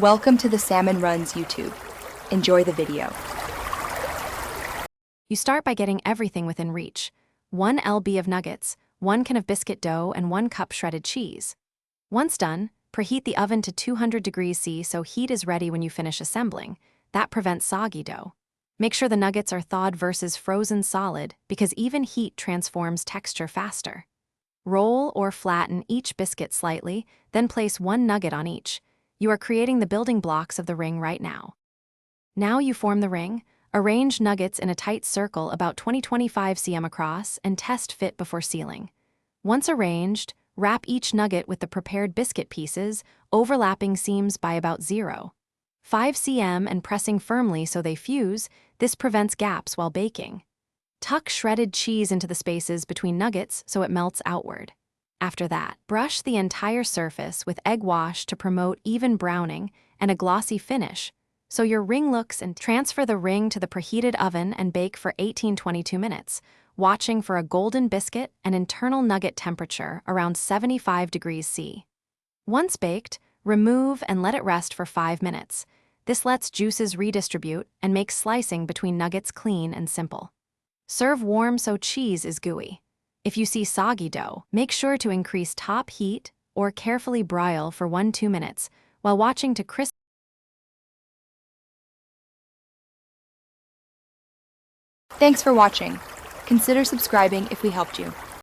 Welcome to the Salmon Runs YouTube. Enjoy the video. You start by getting everything within reach. 1 lb of nuggets, 1 can of biscuit dough, and 1 cup shredded cheese. Once done, preheat the oven to 200 degrees C so heat is ready when you finish assembling. That prevents soggy dough. Make sure the nuggets are thawed versus frozen solid because even heat transforms texture faster. Roll or flatten each biscuit slightly, then place 1 nugget on each. You are creating the building blocks of the ring right now. Now you form the ring, arrange nuggets in a tight circle about 20-25 cm across and test fit before sealing. Once arranged, wrap each nugget with the prepared biscuit pieces, overlapping seams by about 0.5 cm and pressing firmly so they fuse. This prevents gaps while baking. Tuck shredded cheese into the spaces between nuggets so it melts outward. After that, brush the entire surface with egg wash to promote even browning and a glossy finish, so your ring looks, and transfer the ring to the preheated oven and bake for 18-22 minutes, watching for a golden biscuit and internal nugget temperature around 75 degrees C. Once baked, remove and let it rest for 5 minutes. This lets juices redistribute and makes slicing between nuggets clean and simple. Serve warm so cheese is gooey. If you see soggy dough, make sure to increase top heat or carefully broil for 1-2 minutes while watching to crisp. Thanks for watching. Consider subscribing if we helped you.